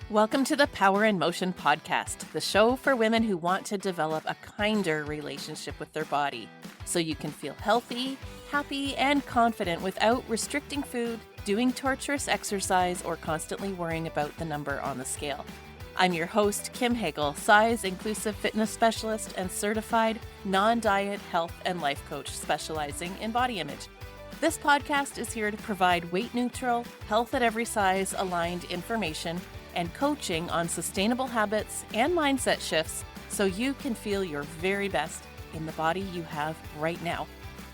Welcome to the Power in Motion podcast, the show for women who want to develop a kinder relationship with their body so you can feel healthy, happy, and confident without restricting food, doing torturous exercise, or constantly worrying about the number on the scale. I'm your host, Kim Hagel, size-inclusive fitness specialist and certified non-diet health and life coach specializing in body image. This podcast is here to provide weight-neutral, health at every size aligned information and coaching on sustainable habits and mindset shifts so you can feel your very best in the body you have right now.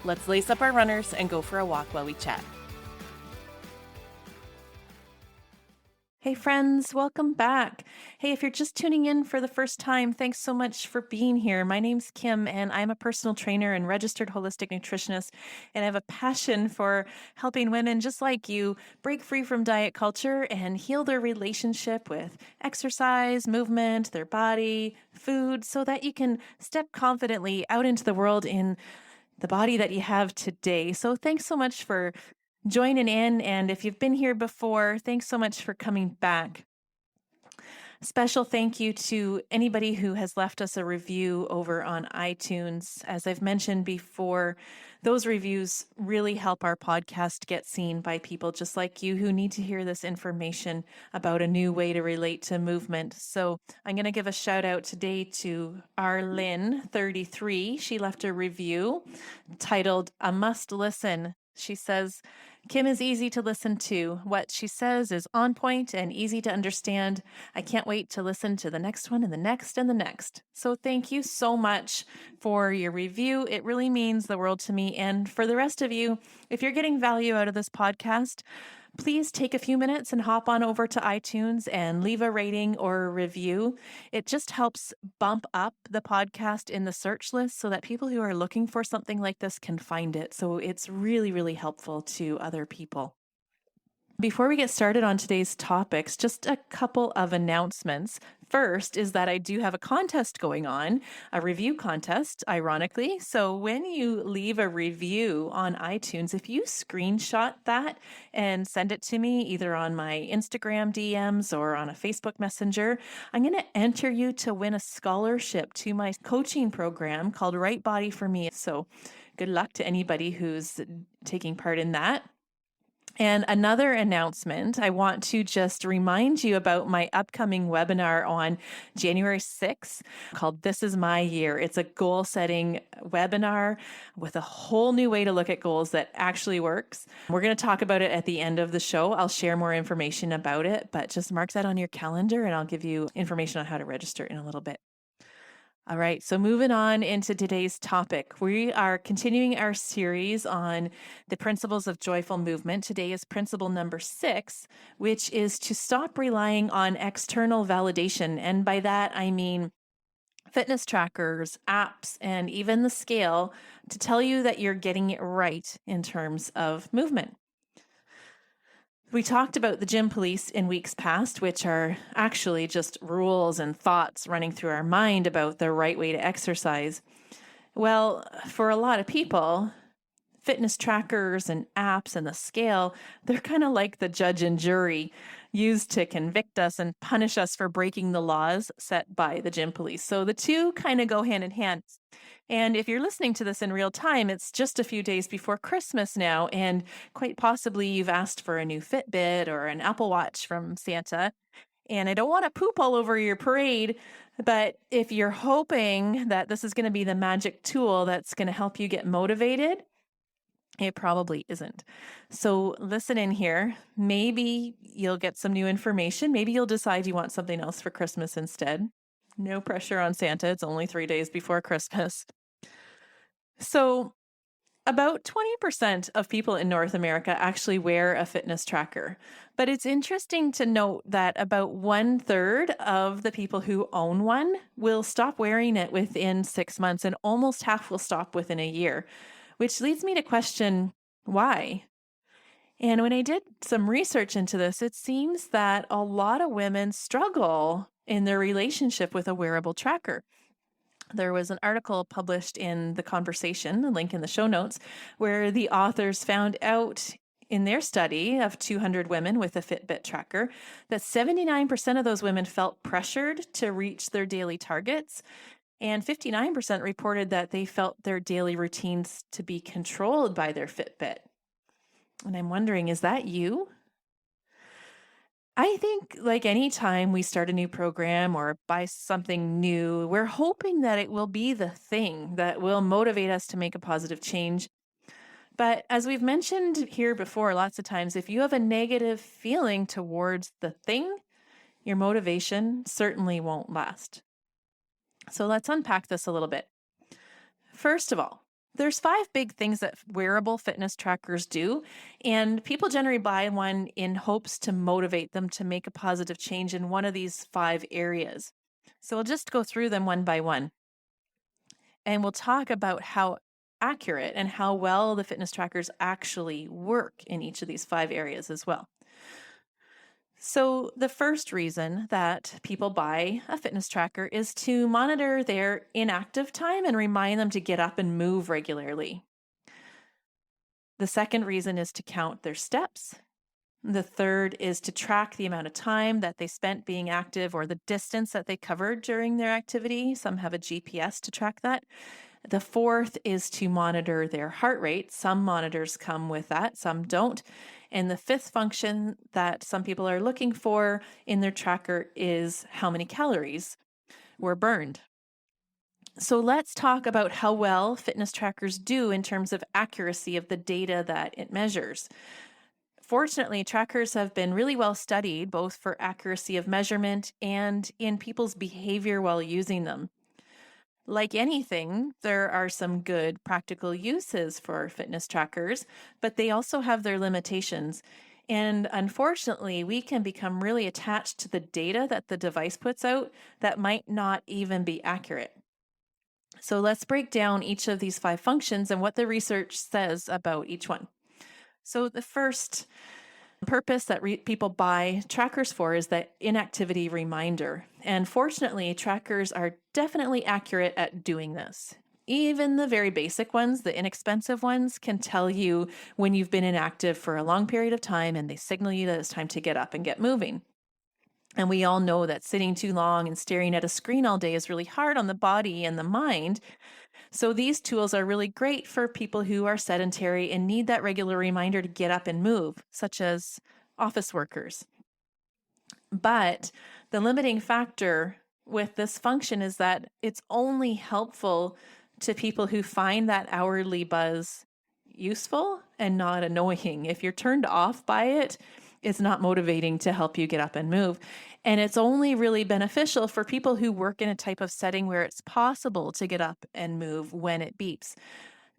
Let's lace up our runners and go for a walk while we chat. Hey friends, welcome back. Hey, if you're just tuning in for the first time, thanks so much for being here. My name's Kim and I'm a personal trainer and registered holistic nutritionist, and I have a passion for helping women just like you break free from diet culture and heal their relationship with exercise, movement, their body, food, so that you can step confidently out into the world in the body that you have today. So thanks so much for joining in. And if you've been here before, thanks so much for coming back. Special thank you to anybody who has left us a review over on iTunes. As I've mentioned before, those reviews really help our podcast get seen by people just like you who need to hear this information about a new way to relate to movement. So I'm going to give a shout out today to Arlyn 33. She left a review titled "A Must Listen." She says, Kim is easy to listen to. What she says is on point and easy to understand. I can't wait to listen to the next one and the next and the next. So thank you so much for your review. It really means the world to me. And for the rest of you, if you're getting value out of this podcast, please take a few minutes and hop on over to iTunes and leave a rating or a review. It just helps bump up the podcast in the search list so that people who are looking for something like this can find it. So it's really, really helpful to other people. Before we get started on today's topics, just a couple of announcements. First is that I do have a contest going on, a review contest, ironically. So when you leave a review on iTunes, if you screenshot that and send it to me either on my Instagram DMs or on a Facebook Messenger, I'm going to enter you to win a scholarship to my coaching program called Right Body for Me. So good luck to anybody who's taking part in that. And another announcement, I want to just remind you about my upcoming webinar on January 6th called This Is My Year. It's a goal setting webinar with a whole new way to look at goals that actually works. We're going to talk about it at the end of the show. I'll share more information about it, but just mark that on your calendar and I'll give you information on how to register in a little bit. All right, so moving on into today's topic. We are continuing our series on the principles of joyful movement. Today is principle number 6, which is to stop relying on external validation. And by that, I mean fitness trackers, apps, and even the scale to tell you that you're getting it right in terms of movement. We talked about the gym police in weeks past, which are actually just rules and thoughts running through our mind about the right way to exercise. Well, for a lot of people, fitness trackers and apps and the scale, they're kind of like the judge and jury used to convict us and punish us for breaking the laws set by the gym police. So the two kind of go hand in hand. And if you're listening to this in real time, it's just a few days before Christmas now, and quite possibly you've asked for a new Fitbit or an Apple Watch from Santa. And I don't want to poop all over your parade, but if you're hoping that this is going to be the magic tool that's going to help you get motivated, it probably isn't. So listen in here. Maybe you'll get some new information. Maybe you'll decide you want something else for Christmas instead. No pressure on Santa. It's only 3 days before Christmas. So about 20% of people in North America actually wear a fitness tracker. But it's interesting to note that about 1/3 of the people who own one will stop wearing it within 6 months, and almost half will stop within a year, which leads me to question why. And when I did some research into this, it seems that a lot of women struggle in their relationship with a wearable tracker. There was an article published in The Conversation, a link in the show notes, where the authors found out in their study of 200 women with a Fitbit tracker that 79% of those women felt pressured to reach their daily targets, and 59% reported that they felt their daily routines to be controlled by their Fitbit. And I'm wondering, is that you? I think, like any time we start a new program or buy something new, we're hoping that it will be the thing that will motivate us to make a positive change. But as we've mentioned here before, lots of times, if you have a negative feeling towards the thing, your motivation certainly won't last. So let's unpack this a little bit. First of all, there's 5 big things that wearable fitness trackers do, and people generally buy one in hopes to motivate them to make a positive change in one of these 5 areas. So we'll just go through them one by one, and we'll talk about how accurate and how well the fitness trackers actually work in each of these 5 areas as well. So, the first reason that people buy a fitness tracker is to monitor their inactive time and remind them to get up and move regularly. The second reason is to count their steps. The third is to track the amount of time that they spent being active or the distance that they covered during their activity. Some have a GPS to track that. The fourth is to monitor their heart rate. Some monitors come with that, some don't. And the fifth function that some people are looking for in their tracker is how many calories were burned. So let's talk about how well fitness trackers do in terms of accuracy of the data that it measures. Fortunately, trackers have been really well studied, both for accuracy of measurement and in people's behavior while using them. Like anything, there are some good practical uses for fitness trackers, but they also have their limitations. And unfortunately, we can become really attached to the data that the device puts out that might not even be accurate. So let's break down each of these 5 functions and what the research says about each one. So the first purpose that people buy trackers for is that inactivity reminder. And fortunately, trackers are definitely accurate at doing this. Even the very basic ones, the inexpensive ones, can tell you when you've been inactive for a long period of time, and they signal you that it's time to get up and get moving. And we all know that sitting too long and staring at a screen all day is really hard on the body and the mind. So these tools are really great for people who are sedentary and need that regular reminder to get up and move, such as office workers. But the limiting factor with this function is that it's only helpful to people who find that hourly buzz useful and not annoying. If you're turned off by it, it's not motivating to help you get up and move. And it's only really beneficial for people who work in a type of setting where it's possible to get up and move when it beeps.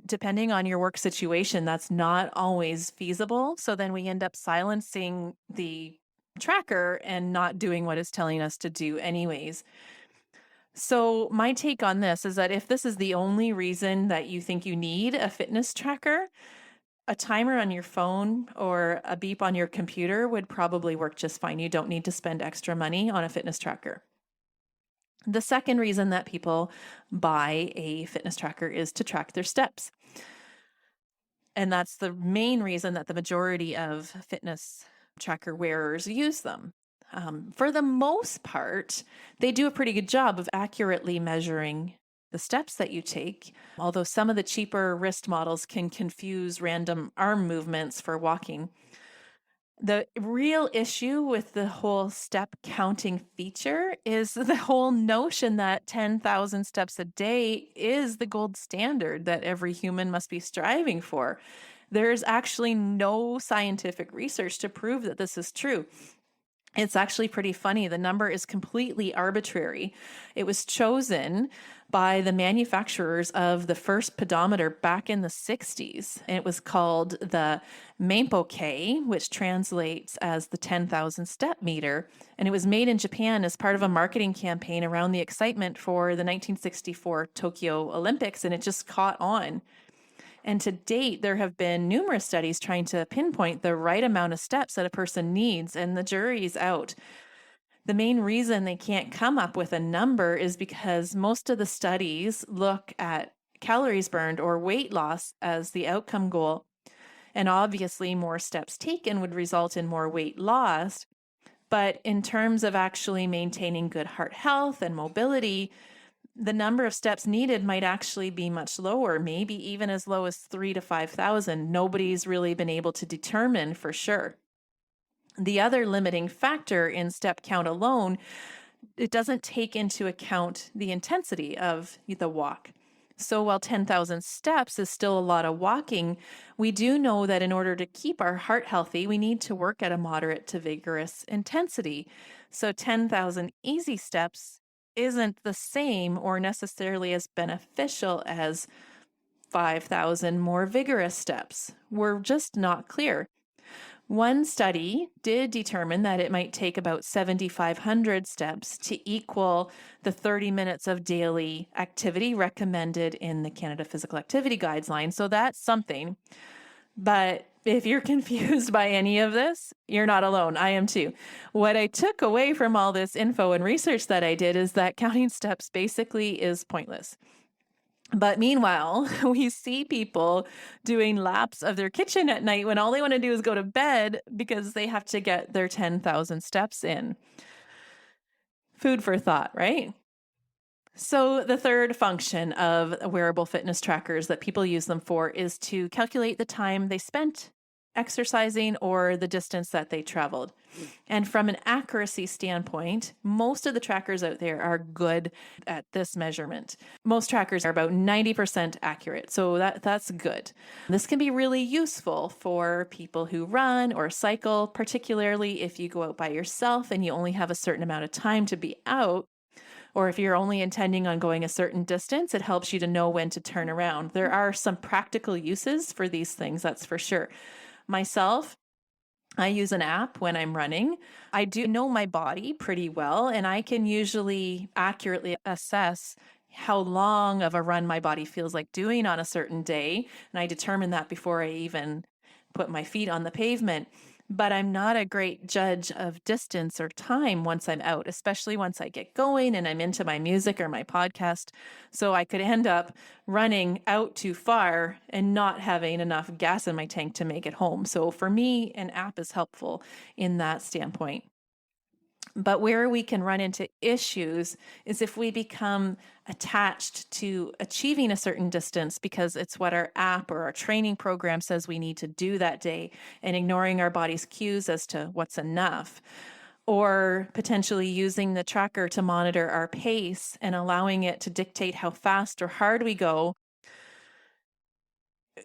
Depending on your work situation, that's not always feasible. So then we end up silencing the tracker and not doing what it's telling us to do anyways. So my take on this is that if this is the only reason that you think you need a fitness tracker, a timer on your phone or a beep on your computer would probably work just fine. You don't need to spend extra money on a fitness tracker. The second reason that people buy a fitness tracker is to track their steps. And that's the main reason that the majority of fitness tracker wearers use them. For the most part, they do a pretty good job of accurately measuring the steps that you take, although some of the cheaper wrist models can confuse random arm movements for walking. The real issue with the whole step counting feature is the whole notion that 10,000 steps a day is the gold standard that every human must be striving for. There's actually no scientific research to prove that this is true. It's actually pretty funny. The number is completely arbitrary. It was chosen by the manufacturers of the first pedometer back in the 60s. And it was called the Maimpo-Kei, which translates as the 10,000 step meter. And it was made in Japan as part of a marketing campaign around the excitement for the 1964 Tokyo Olympics. And it just caught on. And to date, there have been numerous studies trying to pinpoint the right amount of steps that a person needs, and the jury's out. The main reason they can't come up with a number is because most of the studies look at calories burned or weight loss as the outcome goal. And obviously, more steps taken would result in more weight loss. But in terms of actually maintaining good heart health and mobility, the number of steps needed might actually be much lower, maybe even as low as 3 to 5,000. Nobody's really been able to determine for sure. The other limiting factor in step count alone, it doesn't take into account the intensity of the walk. So while 10,000 steps is still a lot of walking, we do know that in order to keep our heart healthy, we need to work at a moderate to vigorous intensity. So 10,000 easy steps isn't the same or necessarily as beneficial as 5,000 more vigorous steps. We're just not clear. One study did determine that it might take about 7,500 steps to equal the 30 minutes of daily activity recommended in the Canada Physical Activity Guidelines. So that's something. But if you're confused by any of this, you're not alone. I am too. What I took away from all this info and research that I did is that counting steps basically is pointless. But meanwhile, we see people doing laps of their kitchen at night when all they want to do is go to bed because they have to get their 10,000 steps in. Food for thought, right? So the third function of wearable fitness trackers that people use them for is to calculate the time they spent exercising or the distance that they traveled. And from an accuracy standpoint, most of the trackers out there are good at this measurement. Most trackers are about 90% accurate, so that's good. This can be really useful for people who run or cycle, particularly if you go out by yourself and you only have a certain amount of time to be out. Or if you're only intending on going a certain distance, it helps you to know when to turn around. There are some practical uses for these things, that's for sure. Myself, I use an app when I'm running. I do know my body pretty well, and I can usually accurately assess how long of a run my body feels like doing on a certain day. And I determine that before I even put my feet on the pavement. But I'm not a great judge of distance or time once I'm out, especially once I get going and I'm into my music or my podcast. So I could end up running out too far and not having enough gas in my tank to make it home. So for me, an app is helpful in that standpoint. But where we can run into issues is if we become attached to achieving a certain distance because it's what our app or our training program says we need to do that day, and ignoring our body's cues as to what's enough. Or potentially using the tracker to monitor our pace and allowing it to dictate how fast or hard we go,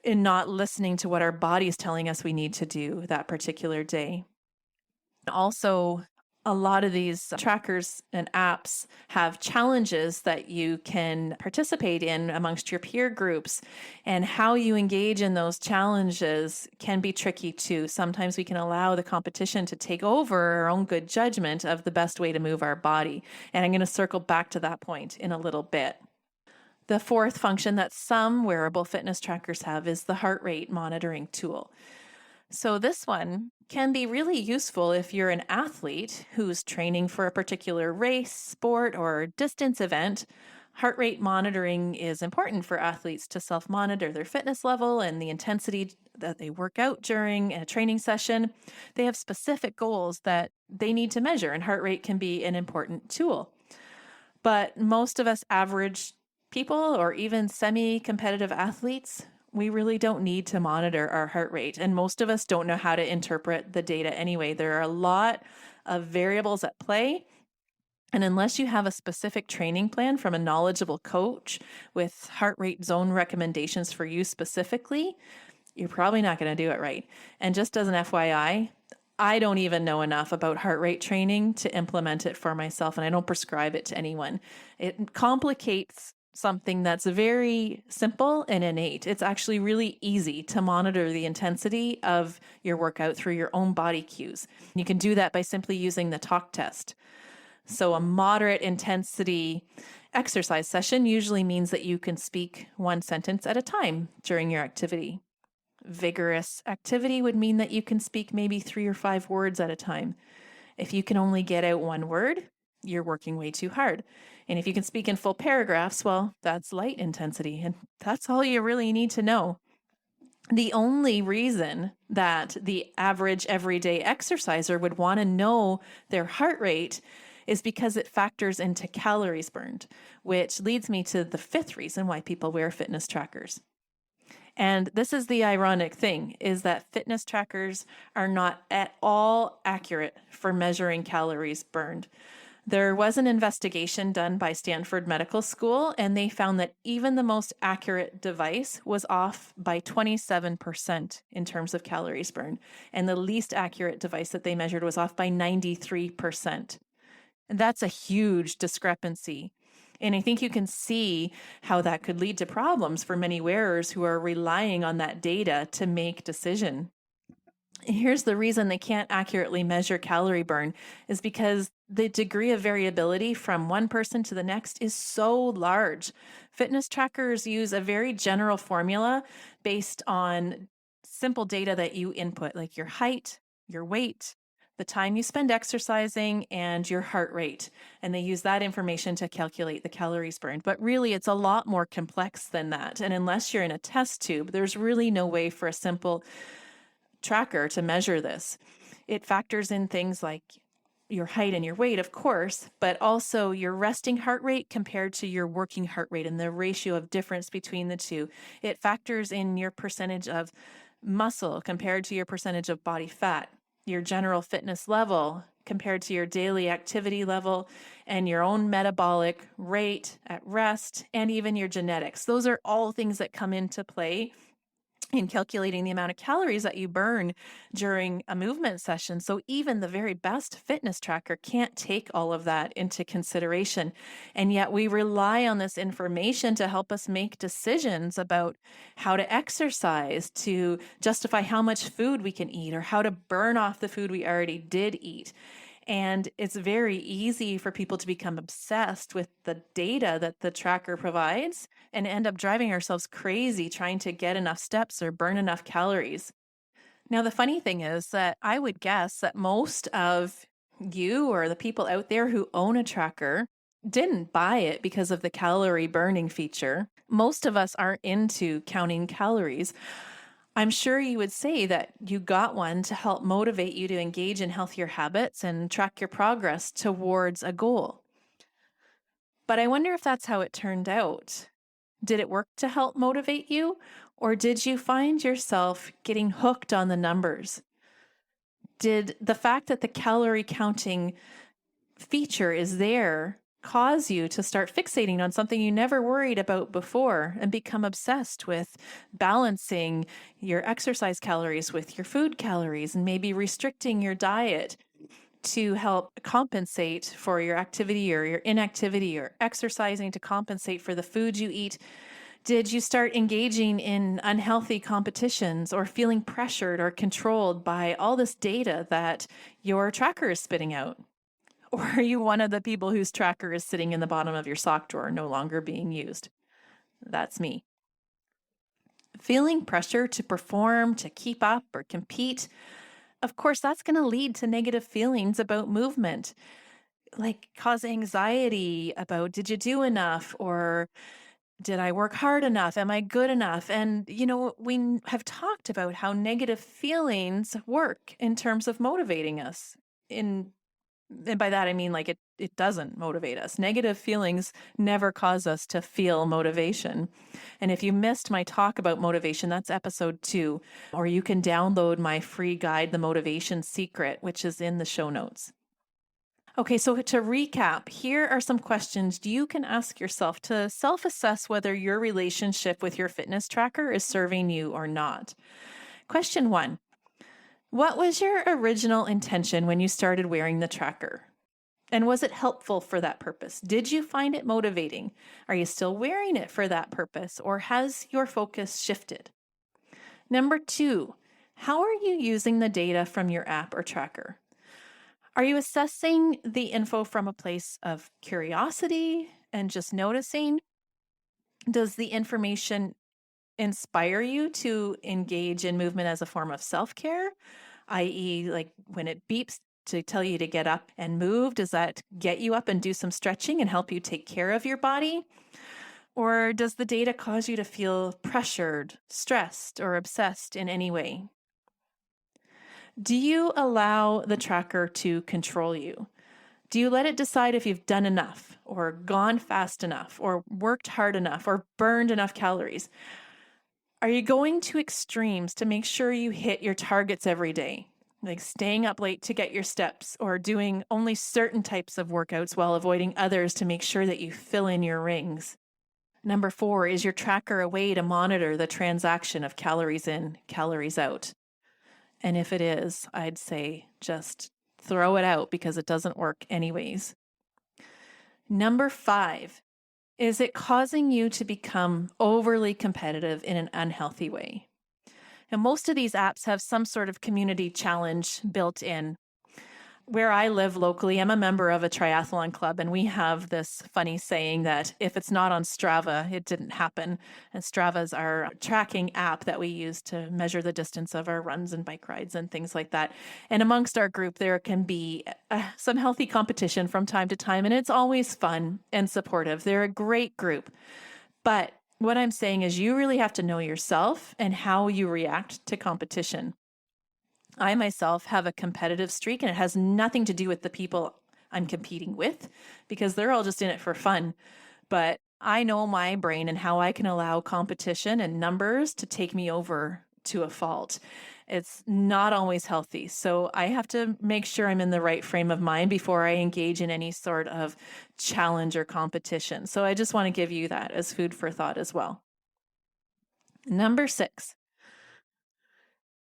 and not listening to what our body is telling us we need to do that particular day. Also, a lot of these trackers and apps have challenges that you can participate in amongst your peer groups, and how you engage in those challenges can be tricky too. Sometimes we can allow the competition to take over our own good judgment of the best way to move our body. And I'm going to circle back to that point in a little bit. The fourth function that some wearable fitness trackers have is the heart rate monitoring tool. So this one can be really useful if you're an athlete who's training for a particular race, sport, or distance event. Heart rate monitoring is important for athletes to self-monitor their fitness level and the intensity that they work out during a training session. They have specific goals that they need to measure, and heart rate can be an important tool. But most of us average people or even semi-competitive athletes, we really don't need to monitor our heart rate. And most of us don't know how to interpret the data anyway. There are a lot of variables at play. And unless you have a specific training plan from a knowledgeable coach with heart rate zone recommendations for you specifically, you're probably not going to do it right. And just as an FYI, I don't even know enough about heart rate training to implement it for myself, and I don't prescribe it to anyone. It complicates something that's very simple and innate. It's actually really easy to monitor the intensity of your workout through your own body cues. You can do that by simply using the talk test. So a moderate intensity exercise session usually means that you can speak one sentence at a time during your activity. Vigorous activity would mean that you can speak maybe 3 or 5 words at a time. If you can only get out one word, you're working way too hard. And if you can speak in full paragraphs, well, that's light intensity, and that's all you really need to know. The only reason that the average everyday exerciser would want to know their heart rate is because it factors into calories burned, which leads me to the fifth reason why people wear fitness trackers. And this is the ironic thing, is that fitness trackers are not at all accurate for measuring calories burned. There was an investigation done by Stanford Medical School, and they found that even the most accurate device was off by 27% in terms of calories burned. And the least accurate device that they measured was off by 93%. And that's a huge discrepancy. And I think you can see how that could lead to problems for many wearers who are relying on that data to make decision. Here's the reason they can't accurately measure calorie burn is because the degree of variability from one person to the next is so large. Fitness trackers use a very general formula based on simple data that you input, like your height, your weight, the time you spend exercising, and your heart rate. And they use that information to calculate the calories burned. But really, it's a lot more complex than that. And unless you're in a test tube, there's really no way for a simple tracker to measure this. It factors in things like your height and your weight, of course, but also your resting heart rate compared to your working heart rate and the ratio of difference between the two. It factors in your percentage of muscle compared to your percentage of body fat, your general fitness level compared to your daily activity level, and your own metabolic rate at rest, and even your genetics. Those are all things that come into play in calculating the amount of calories that you burn during a movement session. So even the very best fitness tracker can't take all of that into consideration. And yet we rely on this information to help us make decisions about how to exercise, to justify how much food we can eat, or how to burn off the food we already did eat. And it's very easy for people to become obsessed with the data that the tracker provides and end up driving ourselves crazy trying to get enough steps or burn enough calories. Now, the funny thing is that I would guess that most of you or the people out there who own a tracker didn't buy it because of the calorie burning feature. Most of us aren't into counting calories. I'm sure you would say that you got one to help motivate you to engage in healthier habits and track your progress towards a goal. But I wonder if that's how it turned out. Did it work to help motivate you, or did you find yourself getting hooked on the numbers? Did the fact that the calorie counting feature is there cause you to start fixating on something you never worried about before and become obsessed with balancing your exercise calories with your food calories and maybe restricting your diet to help compensate for your activity or your inactivity, or exercising to compensate for the food you eat? Did you start engaging in unhealthy competitions or feeling pressured or controlled by all this data that your tracker is spitting out? Or are you one of the people whose tracker is sitting in the bottom of your sock drawer, no longer being used? That's me. Feeling pressure to perform, to keep up, or compete, of course, that's going to lead to negative feelings about movement, like cause anxiety about, did you do enough? Or did I work hard enough? Am I good enough? And, we have talked about how negative feelings work in terms of motivating us. And by that, I mean, like, it doesn't motivate us. Negative feelings never cause us to feel motivation. And if you missed my talk about motivation, that's episode 2, or you can download my free guide, The Motivation Secret, which is in the show notes. Okay, so to recap, here are some questions you can ask yourself to self-assess whether your relationship with your fitness tracker is serving you or not. Question 1. What was your original intention when you started wearing the tracker? And was it helpful for that purpose? Did you find it motivating? Are you still wearing it for that purpose, or has your focus shifted? Number 2, how are you using the data from your app or tracker? Are you assessing the info from a place of curiosity and just noticing? Does the information inspire you to engage in movement as a form of self-care, i.e., like when it beeps to tell you to get up and move, does that get you up and do some stretching and help you take care of your body? Or does the data cause you to feel pressured, stressed, or obsessed in any way? Do you allow the tracker to control you? Do you let it decide if you've done enough, or gone fast enough, or worked hard enough, or burned enough calories? Are you going to extremes to make sure you hit your targets every day? Like staying up late to get your steps, or doing only certain types of workouts while avoiding others to make sure that you fill in your rings? Number 4, is your tracker a way to monitor the transaction of calories in, calories out? And if it is, I'd say just throw it out because it doesn't work anyways. Number 5, is it causing you to become overly competitive in an unhealthy way? And most of these apps have some sort of community challenge built in. Where I live locally, I'm a member of a triathlon club, and we have this funny saying that if it's not on Strava, it didn't happen. And Strava is our tracking app that we use to measure the distance of our runs and bike rides and things like that. And amongst our group, there can be some healthy competition from time to time, and it's always fun and supportive. They're a great group. But what I'm saying is you really have to know yourself and how you react to competition. I myself have a competitive streak, and it has nothing to do with the people I'm competing with because they're all just in it for fun. But I know my brain and how I can allow competition and numbers to take me over to a fault. It's not always healthy. So I have to make sure I'm in the right frame of mind before I engage in any sort of challenge or competition. So I just want to give you that as food for thought as well. Number 6.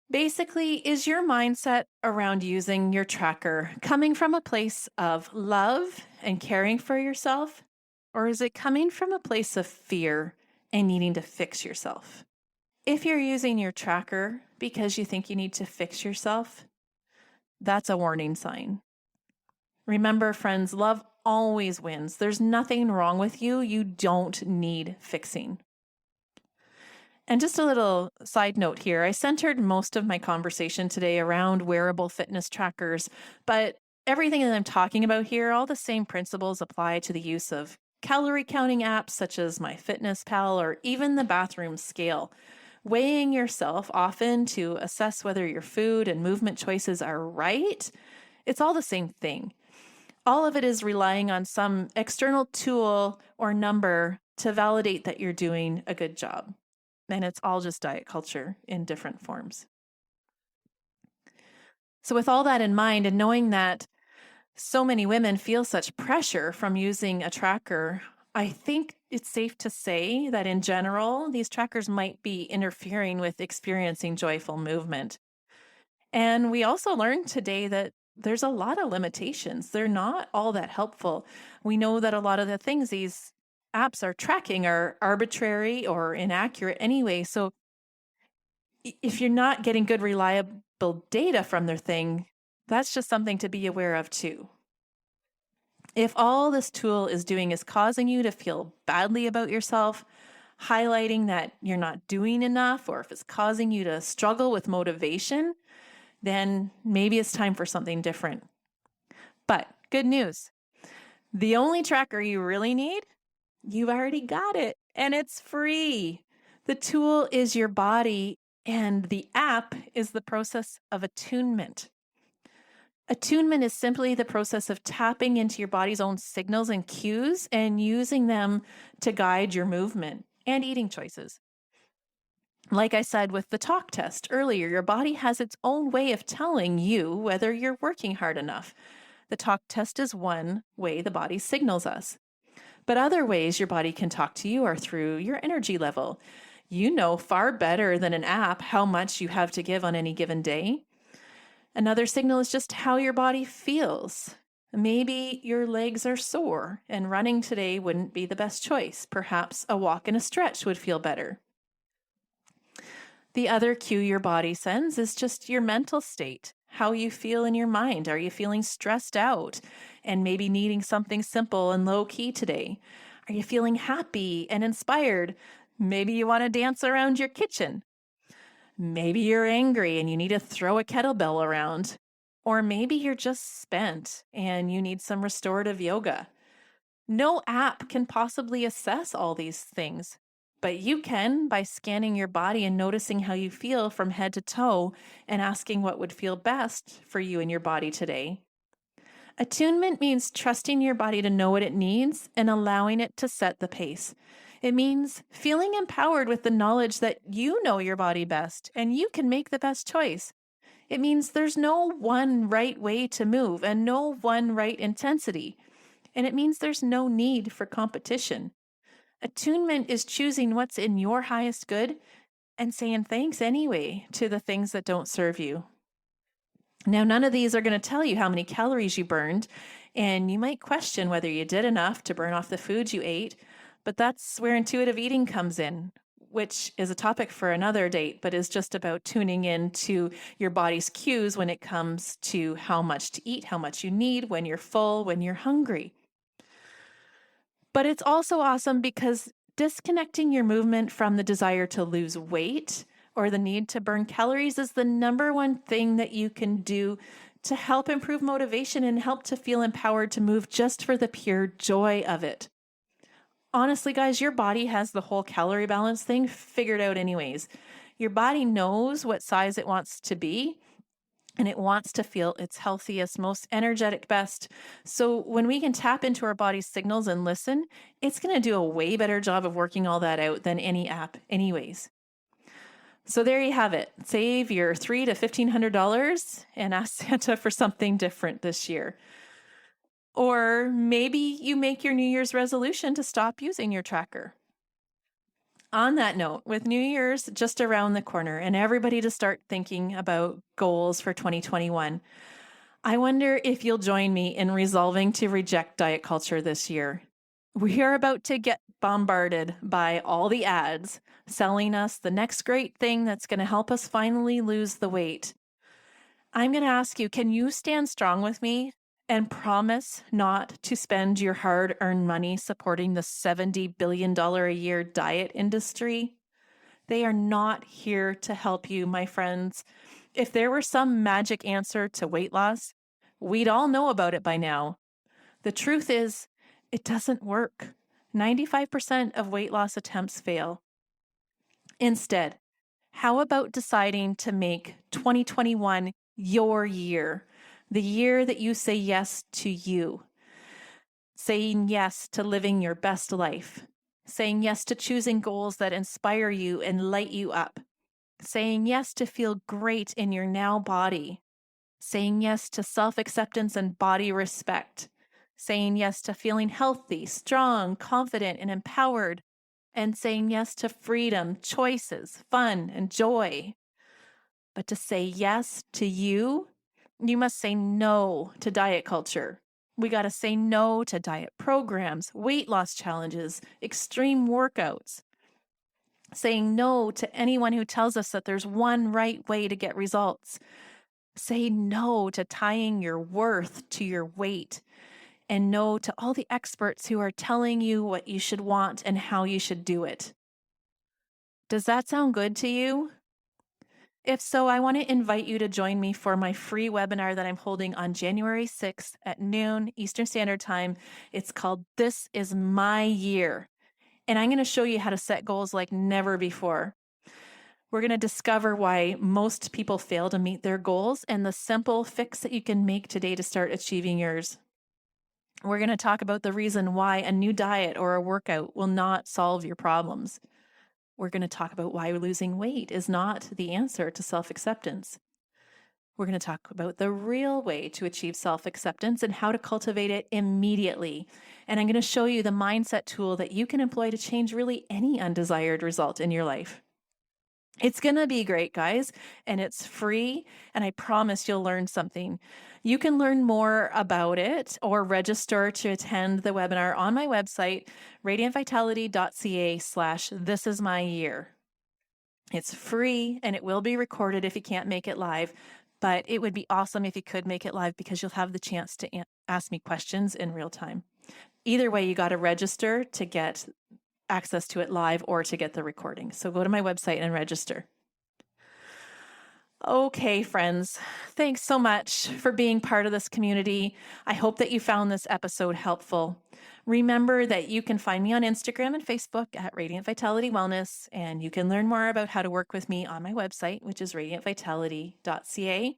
Basically, is your mindset around using your tracker coming from a place of love and caring for yourself? Or is it coming from a place of fear and needing to fix yourself? If you're using your tracker because you think you need to fix yourself, that's a warning sign. Remember, friends, love always wins. There's nothing wrong with you. You don't need fixing. And just a little side note here, I centered most of my conversation today around wearable fitness trackers, but everything that I'm talking about here, all the same principles apply to the use of calorie counting apps such as MyFitnessPal or even the bathroom scale. Weighing yourself often to assess whether your food and movement choices are right, it's all the same thing. All of it is relying on some external tool or number to validate that you're doing a good job. And it's all just diet culture in different forms. So with all that in mind, and knowing that so many women feel such pressure from using a tracker, I think it's safe to say that in general, these trackers might be interfering with experiencing joyful movement. And we also learned today that there's a lot of limitations. They're not all that helpful. We know that a lot of the things these apps are tracking are arbitrary or inaccurate anyway. So if you're not getting good, reliable data from their thing, that's just something to be aware of too. If all this tool is doing is causing you to feel badly about yourself, highlighting that you're not doing enough, or if it's causing you to struggle with motivation, then maybe it's time for something different. But good news, the only tracker you really need, you've already got it, and it's free. The tool is your body, and the app is the process of attunement. Attunement is simply the process of tapping into your body's own signals and cues and using them to guide your movement and eating choices. Like I said with the talk test earlier, your body has its own way of telling you whether you're working hard enough. The talk test is one way the body signals us. But other ways your body can talk to you are through your energy level. You know far better than an app how much you have to give on any given day. Another signal is just how your body feels. Maybe your legs are sore and running today wouldn't be the best choice. Perhaps a walk and a stretch would feel better. The other cue your body sends is just your mental state, how you feel in your mind. Are you feeling stressed out and maybe needing something simple and low key today? Are you feeling happy and inspired? Maybe you want to dance around your kitchen. Maybe you're angry and you need to throw a kettlebell around. Or maybe you're just spent and you need some restorative yoga. No app can possibly assess all these things, but you can by scanning your body and noticing how you feel from head to toe and asking what would feel best for you and your body today. Attunement means trusting your body to know what it needs and allowing it to set the pace. It means feeling empowered with the knowledge that you know your body best and you can make the best choice. It means there's no one right way to move and no one right intensity. And it means there's no need for competition. Attunement is choosing what's in your highest good and saying thanks anyway to the things that don't serve you. Now, none of these are going to tell you how many calories you burned, and you might question whether you did enough to burn off the foods you ate, but that's where intuitive eating comes in, which is a topic for another date, but is just about tuning in to your body's cues when it comes to how much to eat, how much you need, when you're full, when you're hungry. But it's also awesome because disconnecting your movement from the desire to lose weight or the need to burn calories is the number one thing that you can do to help improve motivation and help to feel empowered to move just for the pure joy of it. Honestly, guys, your body has the whole calorie balance thing figured out anyways. Your body knows what size it wants to be, and it wants to feel its healthiest, most energetic best. So when we can tap into our body's signals and listen, it's going to do a way better job of working all that out than any app anyways. So there you have it. Save your $300 to $1,500 and ask Santa for something different this year. Or maybe you make your New Year's resolution to stop using your tracker. On that note, with New Year's just around the corner and everybody to start thinking about goals for 2021, I wonder if you'll join me in resolving to reject diet culture this year. We are about to get bombarded by all the ads selling us the next great thing that's going to help us finally lose the weight. I'm going to ask you, can you stand strong with me and promise not to spend your hard-earned money supporting the $70 billion a year diet industry? They are not here to help you, my friends. If there were some magic answer to weight loss, we'd all know about it by now. The truth is, it doesn't work. 95% of weight loss attempts fail. Instead, how about deciding to make 2021 your year? The year that you say yes to you. Saying yes to living your best life. Saying yes to choosing goals that inspire you and light you up. Saying yes to feel great in your now body. Saying yes to self-acceptance and body respect. Saying yes to feeling healthy, strong, confident, and empowered. And saying yes to freedom, choices, fun, and joy. But to say yes to you, you must say no to diet culture. We got to say no to diet programs, weight loss challenges, extreme workouts. Saying no to anyone who tells us that there's one right way to get results. Say no to tying your worth to your weight. And no to all the experts who are telling you what you should want and how you should do it. Does that sound good to you? If so, I want to invite you to join me for my free webinar that I'm holding on January 6th at noon Eastern Standard Time. It's called This Is My Year. And I'm going to show you how to set goals like never before. We're going to discover why most people fail to meet their goals and the simple fix that you can make today to start achieving yours. We're going to talk about the reason why a new diet or a workout will not solve your problems. We're going to talk about why losing weight is not the answer to self-acceptance. We're going to talk about the real way to achieve self-acceptance and how to cultivate it immediately. And I'm going to show you the mindset tool that you can employ to change really any undesired result in your life. It's going to be great, guys, and it's free, and I promise you'll learn something. You can learn more about it or register to attend the webinar on my website, radiantvitality.ca/thisismyyear. It's free, and it will be recorded if you can't make it live, but it would be awesome if you could make it live because you'll have the chance to ask me questions in real time. Either way, you got to register to get access to it live or to get the recording. So go to my website and register. Okay, friends, thanks so much for being part of this community. I hope that you found this episode helpful. Remember that you can find me on Instagram and Facebook at Radiant Vitality Wellness, and you can learn more about how to work with me on my website, which is radiantvitality.ca.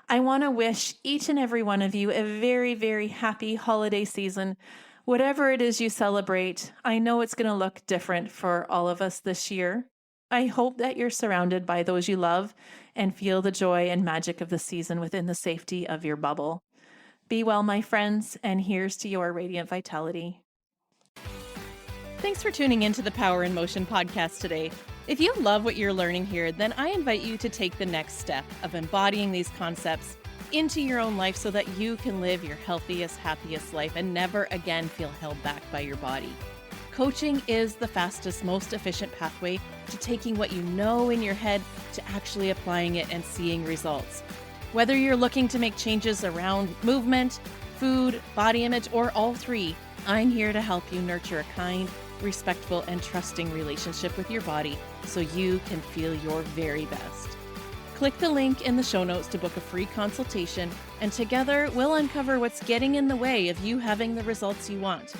I want to wish each and every one of you a very, very happy holiday season. Whatever it is you celebrate, I know it's going to look different for all of us this year. I hope that you're surrounded by those you love and feel the joy and magic of the season within the safety of your bubble. Be well, my friends, and here's to your radiant vitality. Thanks for tuning into the Power in Motion podcast today. If you love what you're learning here, then I invite you to take the next step of embodying these concepts into your own life so that you can live your healthiest, happiest life and never again feel held back by your body. Coaching is the fastest, most efficient pathway to taking what you know in your head to actually applying it and seeing results. Whether you're looking to make changes around movement, food, body image, or all three, I'm here to help you nurture a kind, respectful, and trusting relationship with your body so you can feel your very best. Click the link in the show notes to book a free consultation, and together we'll uncover what's getting in the way of you having the results you want.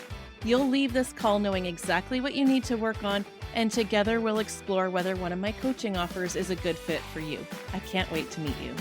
You'll leave this call knowing exactly what you need to work on, and together we'll explore whether one of my coaching offers is a good fit for you. I can't wait to meet you.